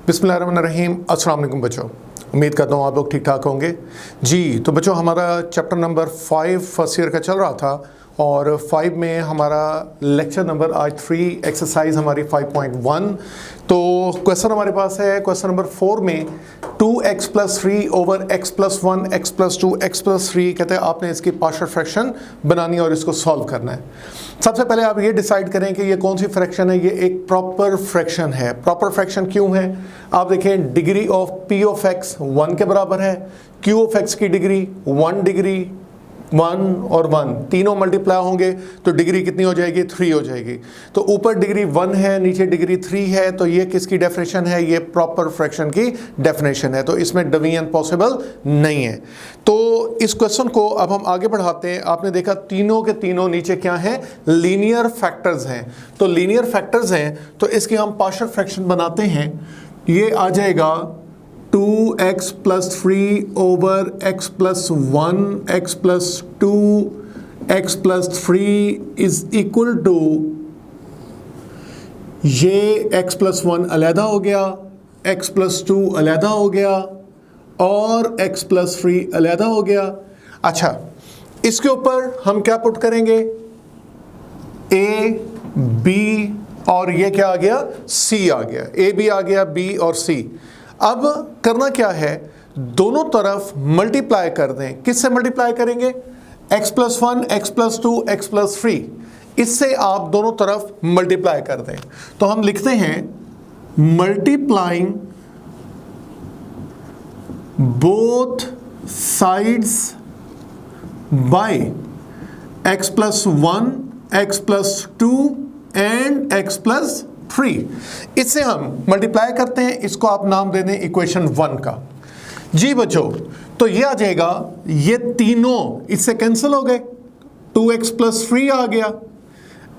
बिस्मिल्लाहिर्रहमानिर्रहीम। अस्सलाम वालेकुम बच्चों, उम्मीद करता हूँ आप लोग ठीक ठाक होंगे जी। तो बच्चों, हमारा चैप्टर नंबर 5 फर्स्ट ईयर का चल रहा था और 5 में हमारा लेक्चर नंबर आज 3 एक्सरसाइज हमारी 5.1। तो क्वेश्चन हमारे पास है क्वेश्चन नंबर 4 में 2x + 3 over x + 1 x + 2 x + 3 कहते हैं आपने इसकी पार्शियल फ्रैक्शन बनानी है और इसको सॉल्व करना है। सबसे पहले आप ये डिसाइड करें कि ये कौन सी फ्रैक्शन है। ये एक प्रॉपर फ्रैक्शन है। प्रॉपर फ्रैक्शन क्यों है? आप देखें, degree of p of x 1 के बराबर है, q ऑफ x की डिग्री 1 डिग्री 1 और 1 तीनों मल्टीप्लाई होंगे तो डिग्री कितनी हो जाएगी? 3 हो जाएगी। तो ऊपर डिग्री 1 है, नीचे डिग्री 3 है, तो ये किसकी डेफिनेशन है? ये प्रॉपर फ्रैक्शन की डेफिनेशन है। तो इसमें डिवीजन पॉसिबल नहीं है। तो इस क्वेश्चन को अब हम आगे बढ़ाते हैं। आपने देखा तीनों के तीनों नीचे क्या हैं? लीनियर फैक्टर्स हैं। तो लीनियर फैक्टर्स हैं तो इसकी हम पार्शियल फ्रैक्शन बनाते हैं। ये आ जाएगा 2x + 3 over x + 1 x + 2 x + 3 is equal to, ये x + 1 अलहदा हो गया, x + 2 अलहदा हो गया और x + 3 अलहदा हो गया। अच्छा, इसके ऊपर हम क्या पुट करेंगे? a b और ये क्या आ गया? c आ गया। a b आ गया, b और c। अब करना क्या है? दोनों तरफ मल्टीप्लाई कर दें। किससे मल्टीप्लाई करेंगे? x + 1 x + 2 x + 3, इससे आप दोनों तरफ मल्टीप्लाई कर दें। तो हम लिखते हैं multiplying both sides by x + 1 x + 2 and x + 3। इससे हम मल्टीप्लाई करते हैं। इसको आप नाम दे दें इक्वेशन 1 का। जी बच्चों, तो ये आ जाएगा, ये तीनों इससे कैंसिल हो गए। 2x + 3 आ गया,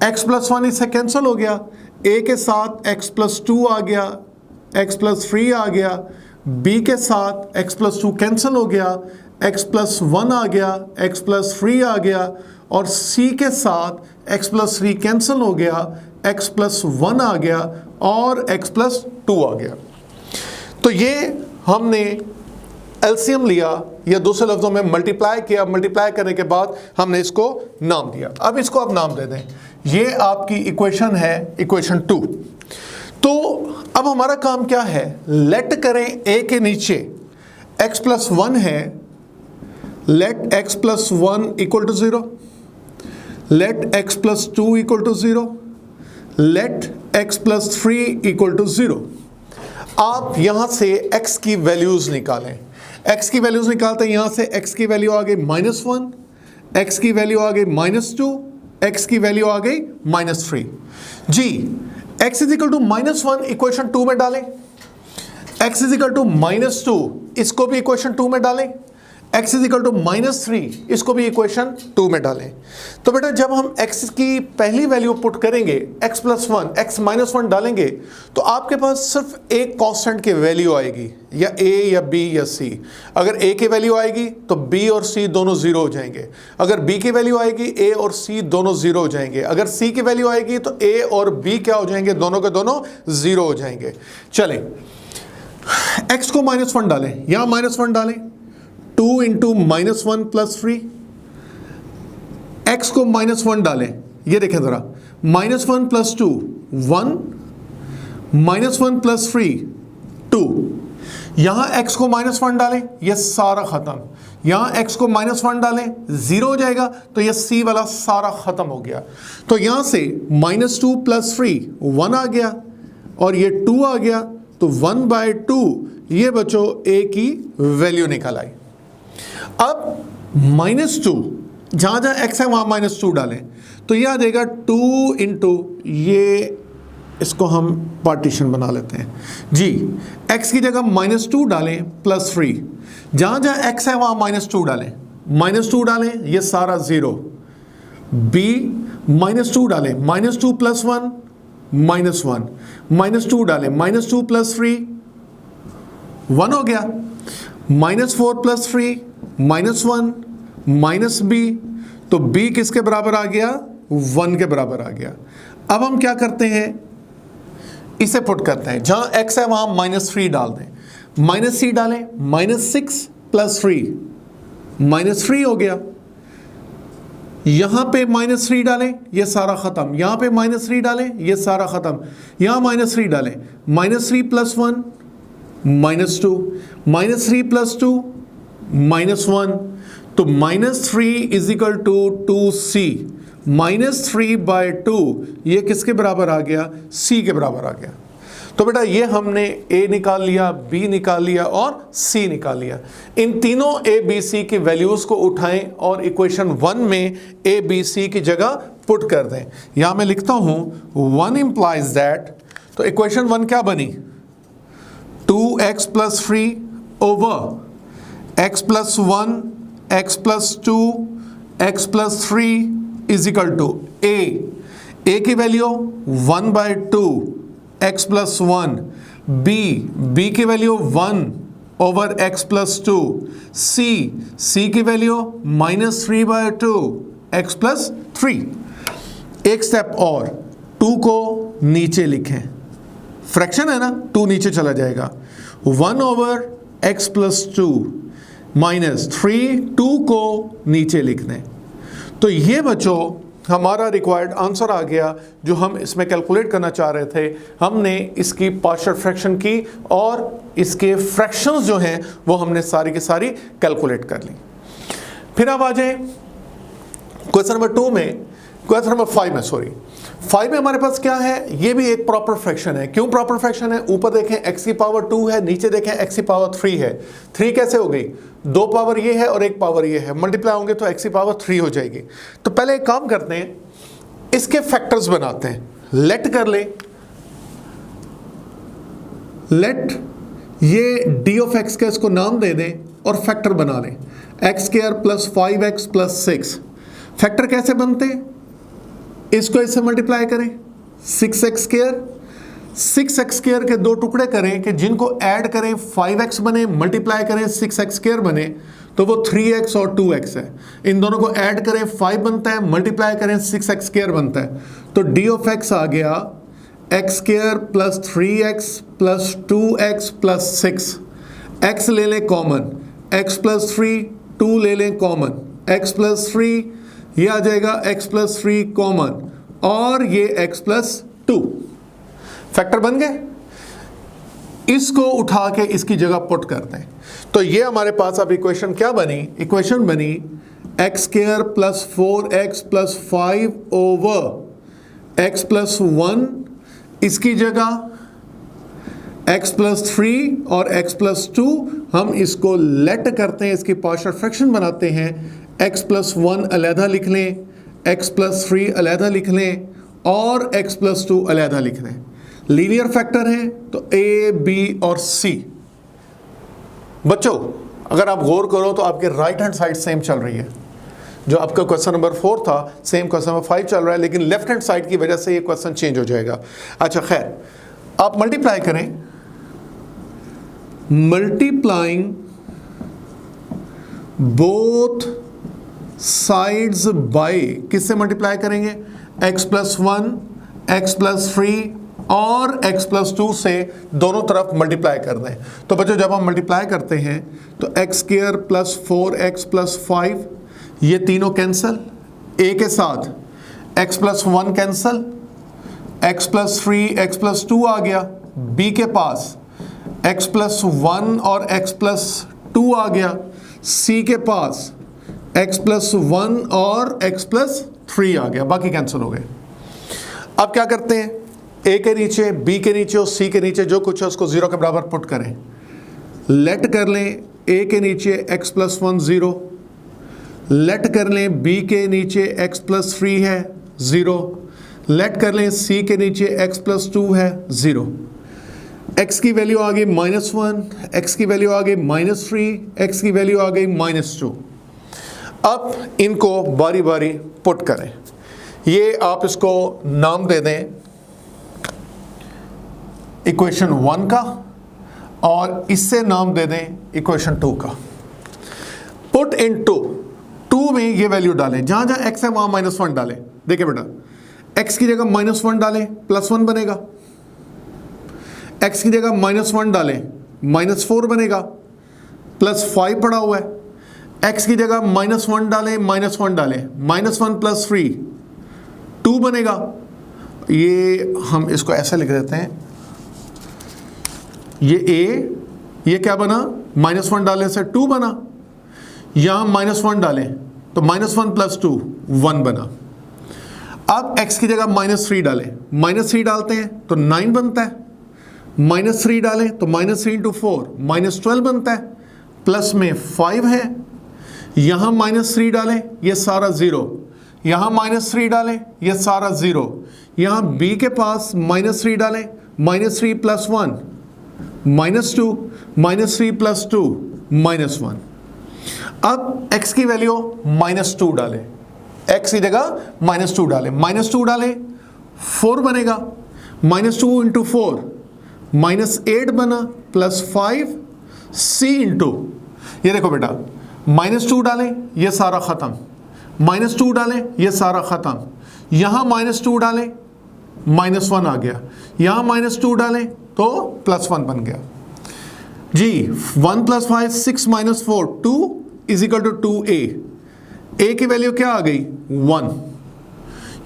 x + 1 इससे कैंसिल हो गया, a के साथ x + 2 आ गया, x + 3 आ गया, b के साथ x + 2 कैंसिल हो गया, x + 1 आ गया, x + 3 आ गया और c के साथ x + 3 कैंसिल हो गया, x + 1 आ गया और x + 2 आ गया। तो ये हमने एलसीएम लिया या दूसरे लफ्ज़ों में मल्टीप्लाई किया। मल्टीप्लाई करने के बाद हमने इसको नाम दिया। अब इसको आप नाम दे दें। ये आपकी इक्वेशन है, इक्वेशन 2। तो अब हमारा काम क्या है? लेट करें a के नीचे x + 1 है, let x + 1 = 0, let x + 2 = 0, let x + 3 = 0। आप यहां से x की वैल्यूज निकालें। x की वैल्यूज निकालते हैं। यहां से x की वैल्यू आ गई -1, x की वैल्यू आ गई -2, x की वैल्यू आ गई -3। जी, x = -1 इक्वेशन 2 में डालें, x = -2 इसको भी इक्वेशन 2 में डालें, x = -3 इसको भी इक्वेशन 2 में डालें। तो बेटा, जब हम x की पहली वैल्यू पुट करेंगे, x + 1 x - 1 डालेंगे, तो आपके पास सिर्फ एक कांस्टेंट की वैल्यू आएगी, या a या b या c। अगर a की वैल्यू आएगी तो b और c दोनों 0 हो जाएंगे। अगर b की वैल्यू आएगी, a और c दोनों 0 हो जाएंगे। अगर c की वैल्यू आएगी तो a और b क्या हो जाएंगे? दोनों के दोनों 0 हो जाएंगे। चलें, x को -1 डालें, यहां -1 डालें। 2 × -1 + 3, x को -1 डालें। ये देखें ज़रा, -1 + 2 1, -1 + 3 2। यहाँ x को -1 डालें, ये सारा ख़त्म। यहाँ x को -1 डालें, 0 हो जाएगा, तो ये c वाला सारा ख़त्म हो गया। तो यहाँ से -2 + 3 1 आ गया और ये 2 आ गया, तो 1/2 ये बच्चों a की वैल्यू निकल आई। अब -2, जहां जहां x है वहां -2 डालें, तो ये आ जाएगा 2 × ये, इसको हम पार्टीशन बना लेते हैं जी। x की जगह -2 डालें +3, जहां जहां x है वहां -2 डालें, -2 डालें, ये सारा 0। b -2 डालें, -2 + 1 -1, -2 डालें, -2 + 3 1 हो गया, -4 + 3 -1 -b, तो b किसके बराबर आ गया? 1 के बराबर आ गया। अब हम क्या करते हैं? इसे पुट करते हैं, जहां x है वहां -3 डाल दें, -3 डालें, -6 + 3 -3 हो गया। यहां पे -3 डालें, ये सारा खत्म, यहां पे -3 डालें, ये सारा खत्म, यहां -3 डालें, -3 + 1 -2, -3 + 2 -1, तो -3 = 2c, -3/2 ये किसके बराबर आ गया? c के बराबर आ गया। तो बेटा ये हमने a निकाल लिया, b निकाल लिया और c निकाल लिया। इन तीनों a b c की वैल्यूज को उठाएं और इक्वेशन 1 में a b c की जगह पुट कर दें। यहां मैं लिखता हूं 1 implies that, तो इक्वेशन 1 क्या बनी? 2x + 3 over x + 1 x + 2 x + 3 = a की वैल्यू 1/2 x + 1, b की वैल्यू 1 over x + 2, c की वैल्यू -3/2 x + 3। एक स्टेप और, 2 को नीचे लिखें, फ्रैक्शन है ना, 2 नीचे चला जाएगा, 1 over x + 2 -3, 2 को नीचे लिख दें। तो ये बच्चों हमारा रिक्वायर्ड आंसर आ गया जो हम इसमें कैलकुलेट करना चाह रहे थे। हमने इसकी पार्शियल फ्रैक्शन की और इसके फ्रैक्शंस जो हैं वो हमने सारी की सारी कैलकुलेट कर ली। फिर अब आ जाए क्वेश्चन नंबर 2 में, क्वेश्चन नंबर 5 में, सॉरी 5 में हमारे पास क्या है? ये भी एक प्रॉपर फ्रैक्शन है। क्यों प्रॉपर फ्रैक्शन है? ऊपर देखें x⁻2 है, नीचे देखें x⁻3 है। 3 कैसे हो गई? 2 पावर ये है और 1 पावर ये है, मल्टीप्लाई होंगे तो x⁻3 हो जाएगी। तो पहले एक काम करते हैं, इसके फैक्टर्स बनाते हैं। लेट कर ले, लेट ये d(x) का इसको नाम दे दें और फैक्टर बना लें, x² + 5x + 6। फैक्टर कैसे बनते हैं? इसको इससे मल्टीप्लाई करें, 6x², 6x² के 2 टुकड़े करें कि जिनको ऐड करें 5x बने, मल्टीप्लाई करें 6x² बने, तो वो 3x और 2x है। इन दोनों को ऐड करें 5 बनता है, मल्टीप्लाई करें 6x² बनता है। तो d(x) आ गया x² + 3x + 2x + 6। x ले लें कॉमन, x + 3, 2 ले लें कॉमन, x + 3, ये आ जाएगा x + 3 कॉमन और ये x + 2। फैक्टर बन गए। इसको उठा के इसकी जगह पुट करते हैं। तो ये हमारे पास अब इक्वेशन क्या बनी? इक्वेशन बनी x² + 4x + 5 over x + 1, इसकी जगह x + 3 और x + 2, हम इसको लेट करते हैं, इसकी पार्शियल फ्रैक्शन बनाते हैं। x + 1 अलहदा लिख लें, x + 3 अलहदा लिख लें और x + 2 अलहदा लिख लें। लीनियर फैक्टर हैं तो a, b और c। बच्चों अगर आप गौर करो तो आपके राइट हैंड साइड सेम चल रही है। जो आपका क्वेश्चन नंबर 4 था सेम क्वेश्चन नंबर 5 चल रहा है, लेकिन लेफ्ट हैंड साइड की वजह से ये क्वेश्चन चेंज हो जाएगा। अच्छा खैर, आप मल्टीप्लाई करें, मल्टीप्लाइंग बोथ साइड्स बाय, किससे मल्टीप्लाई करेंगे? x + 1, x + 3 और x + 2 से दोनों तरफ मल्टीप्लाई कर दें। तो बच्चों जब हम मल्टीप्लाई करते हैं तो x² + 4x + 5, ये तीनों कैंसल, a के साथ x + 1 कैंसल, x + 3 x + 2 आ गया, b के पास x + 1 और x + 2 आ गया, c के पास x + 1 और x + 3 आ गया, बाकी कैंसिल हो गए। अब क्या करते हैं? a के नीचे, b के नीचे और c के नीचे जो कुछ है उसको 0 के बराबर पुट करें। लेट कर लें a के नीचे x + 1 0, लेट कर लें b के नीचे x + 3 है 0, लेट कर लें c के नीचे x + 2 है 0। x की वैल्यू आ गई -1, x की वैल्यू आ गई -3, x की वैल्यू आ गई -2। अब इनको बारी बारी पुट करें। ये आप इसको नाम दे दें इक्वेशन 1 का और इससे नाम दे दें इक्वेशन 2 का। पुट इन 2 में ये वैल्यू डालें, जहां जहां x है वहां -1 डालें। देखिए बेटा, x की जगह -1 डालें, +1 बनेगा, x की जगह -1 डालें, -4 बनेगा, +5 पड़ा हुआ है। x की जगह -1 डालें, -1 डालें, -1 + 3 2 बनेगा। ये हम इसको ऐसे लिख देते हैं, ये a, ये क्या बना, -1 डालने से 2 बना, यहां -1 डालें तो -1 + 2 1 बना। अब x की जगह -3 डालें, -3 डालते हैं तो 9 बनता है, -3 डालें तो -3 × 4 -12 बनता है, प्लस में 5 है, यहां -3 डालें ये सारा 0, यहां -3 डालें ये सारा 0, यहां b के पास -3 डालें, -3 + 1 -2, -3 + 2 -1। अब x की वैल्यू -2 डालें, x की जगह -2 डालें, -2 डालें 4 बनेगा, -2 × 4 -8 बना, +5 c × ये देखो बेटा, -2 डालें ये सारा ख़त्म, -2 डालें ये सारा ख़त्म, यहाँ -2 डालें -1 आ गया, यहाँ -2 डालें तो +1 बन गया जी। 1 + 5 6 - 4 2 = 2a। a की वैल्यू क्या आ गई, 1।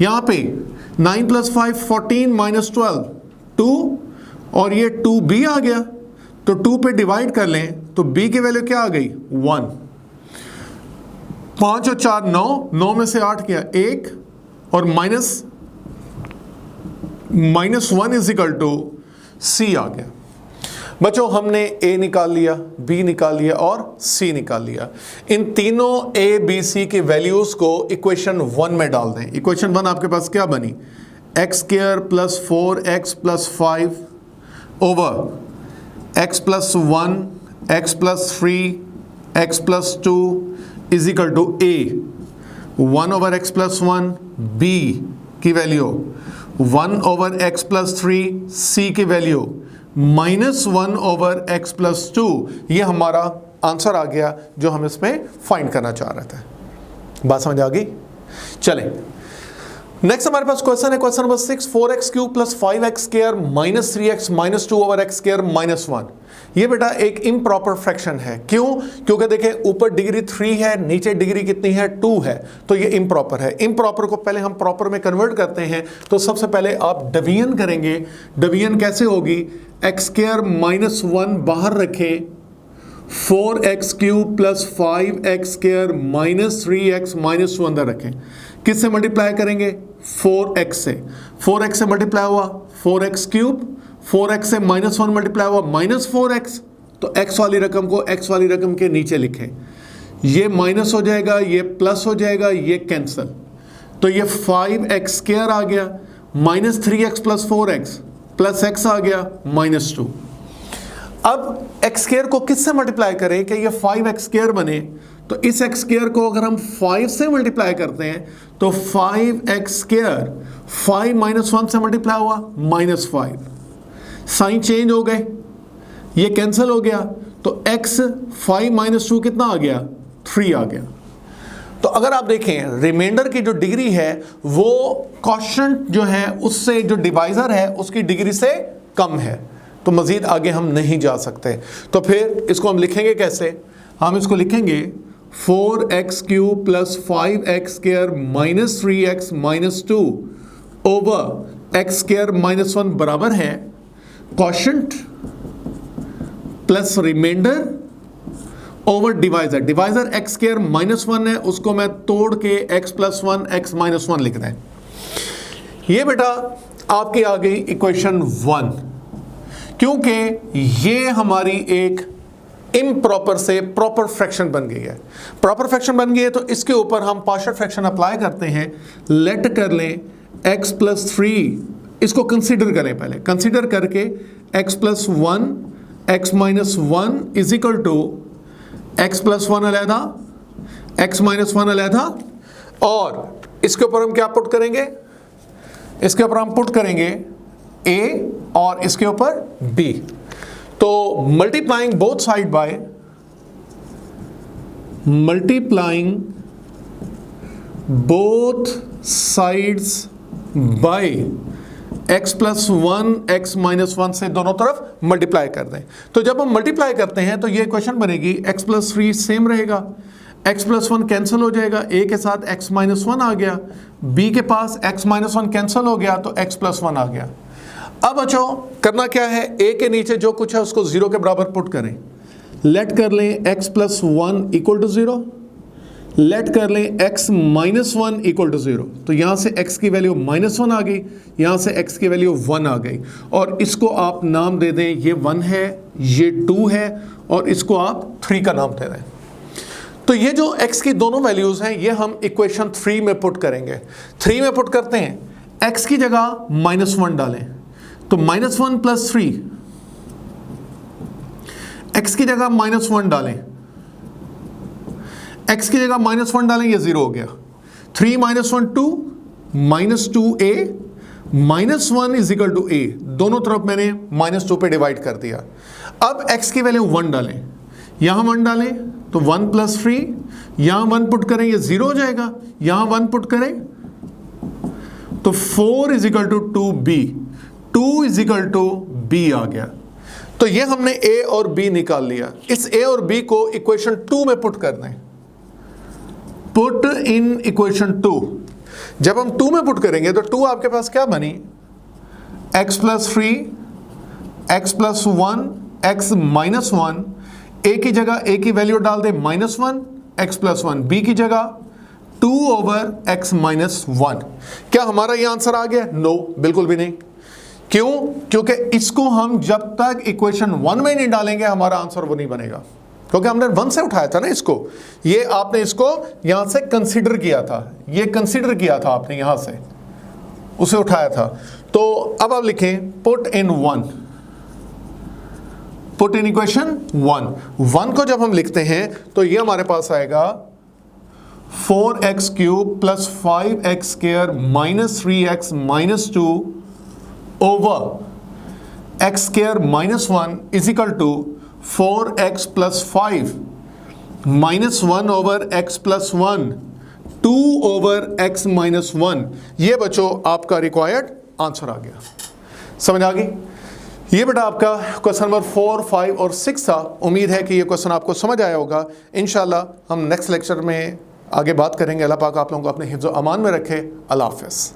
यहाँ पे 9 + 5 14 - 12 2, और ये 2b आ गया, तो 2 पे डिवाइड कर लें तो b की वैल्यू क्या आ गई, 1। 5 और 4 9, 9 में से 8 किया 1, और -1 = c आ गया। बच्चों हमने a निकाल लिया, b निकाल लिया और c निकाल लिया। इन तीनों a b c की वैल्यूज को इक्वेशन 1 में डाल दें। इक्वेशन 1 आपके पास क्या बनी, x² + 4x + 5 over x + 1 x + 3 x + 2 = a। 1 over x + 1 b की वैल्यू, 1 ओवर x + 3 c की वैल्यू, -1 ओवर x + 2। ये हमारा आंसर आ गया जो हम इसमें फाइंड करना चाह रहे थे। बात समझ आ गई? चलें नेक्स्ट हमारे पास क्वेश्चन है, question number 6, 4x³ + 5x² - 3x - 2 over x² - 1। ये बेटा एक इम्प्रॉपर फ्रैक्शन है। क्यों? क्योंकि देखें ऊपर डिग्री 3 है, नीचे डिग्री कितनी है, 2 है, तो ये इम्प्रॉपर है। इम्प्रॉपर को पहले हम प्रॉपर में कन्वर्ट करते हैं, तो सबसे पहले आप डिवीजन करेंगे। डिवीजन कैसे होगी, x² - 1 बाहर रखें, 4x³ + 5x² - 3x - 2 अंदर रखें। किससे मल्टीप्लाई करेंगे, 4x से। 4x से मल्टीप्लाई हुआ 4x³, 4x से -1 मल्टीप्लाई हुआ -4x, तो x वाली रकम को x वाली रकम के नीचे लिखें। ये माइनस हो जाएगा, ये प्लस हो जाएगा, ये कैंसिल, तो ये 5x² आ गया, -3x + 4x प्लस x आ गया -2। अब x² को किससे मल्टीप्लाई करें कि ये 5x² बने, तो इस x² को अगर हम 5 से मल्टीप्लाई करते हैं तो 5x², 5 - 1 से मल्टीप्लाई हुआ -5, साइन चेंज हो गए, ये कैंसिल हो गया, तो x 5 - 2 कितना आ गया, 3 आ गया। तो अगर आप देखें रिमाइंडर की जो डिग्री है वो क्वोशिएंट जो है उससे, जो डिवाइजर है उसकी डिग्री से कम है, तो मजीद आगे हम नहीं जा सकते। तो फिर इसको हम लिखेंगे कैसे, हम इसको लिखेंगे 4x³ + 5x² - 3x - 2 over x² - 1 बराबर है quotient plus remainder over divisor. Divisor x² - 1 है, उसको मैं तोड़ के x + 1 x - 1 लिख दें। ये बेटा आपकी आ गई इक्वेशन 1, क्योंकि ये हमारी एक इम्प्रॉपर से प्रॉपर फ्रैक्शन बन गई है। प्रॉपर फ्रैक्शन बन गई है तो इसके ऊपर हम पार्शियल फ्रैक्शन अप्लाई करते हैं। लेट कर लें x + 3, इसको कंसीडर करें, पहले कंसीडर करके x + 1 x - 1 x + 1 अलहदा x - 1 अलहदा, और इसके ऊपर हम क्या पुट करेंगे, इसके ऊपर हम पुट करेंगे a और इसके ऊपर b। तो multiplying both side by, multiplying both sides by x plus 1 x minus 1 से दोनों तरफ मल्टीप्लाई कर दें। तो जब हम मल्टीप्लाई करते हैं तो ये इक्वेशन बनेगी x प्लस 3 सेम रहेगा, x प्लस 1 कैंसिल हो जाएगा, a के साथ x माइनस 1 आ गया, b के पास x माइनस 1 कैंसिल हो गया तो x प्लस 1 आ गया। अब बच्चों करना क्या है, a के नीचे जो कुछ है उसको 0 के बराबर पुट करें। लेट कर लें x plus 1 equal to 0, let कर लें x माइनस 1 इक्वल टू 0। तो यहाँ से x की वैल्यू माइनस 1 आ गई, यहाँ से x की वैल्यू 1 आ गई, और इसको आप नाम दे दें, ये 1 है, ये 2 है, और इसको आप 3 का नाम दे दें। तो ये जो x की दोनों वैल्यूज हैं ये हम इक्वेशन 3 में पुट करेंगे। 3 में पुट करते हैं, x की जगह माइनस 1 डालें, तो माइनस 1 प्लस 3, x की जगह माइनस 1 डालें, x की जगह माइनस 1 डालें, ये 0 हो गया। 3 minus 1 2, minus 2a, minus 1 is equal to a, दोनों तरफ मैंने माइनस 2 पे डिवाइड कर दिया। अब x की वैल्यू 1 डालें, यहां 1 डालें तो 1 प्लस 3, यहां 1 पुट करें ये 0 हो जाएगा, यहां 1 पुट करें तो 4 is equal to 2b, 2 is equal to b आ गया। तो ये हमने a और b निकाल लिया। इस a और b को इक्वेशन 2 में पुट कर दें, पुट इन इक्वेशन 2। जब हम 2 में पुट करेंगे तो 2 आपके पास क्या बनी, x plus 3, x plus 1, x minus 1, a की जगह a की वैल्यू डाल दे माइनस 1, x प्लस 1, b की जगह 2 ओवर x माइनस 1। क्या हमारा ये आंसर आ गया? नो, बिल्कुल भी नहीं। क्यों? क्योंकि इसको हम जब तक इक्वेशन 1 में नहीं डालेंगे हमारा आंसर वो नहीं बनेगा, क्योंकि हमने 1 से उठाया था ना इसको। ये आपने इसको यहां से कंसीडर किया था, ये कंसीडर किया था आपने, यहां से उसे उठाया था। तो अब आप लिखें put in 1, put in equation 1 को जब हम लिखते हैं तो ये हमारे पास आएगा 4x cube plus 5x square minus 3x minus 2 over x square minus 1 is equal to 4x plus 5 minus 1 over x plus 1, 2 over x minus 1। ये बच्चों आपका रिक्वायर्ड आंसर आ गया। समझ आ गई? ये बेटा आपका क्वेश्चन नंबर 4, 5 और 6 था। उम्मीद है कि ये क्वेश्चन आपको समझ आया होगा। इंशाल्लाह हम नेक्स्ट लेक्चर में आगे बात करेंगे। अल्लाह पाक आप लोगों को अपने हिफ्ज़ व अमान में रखे। अल्लाह हाफ़िज़।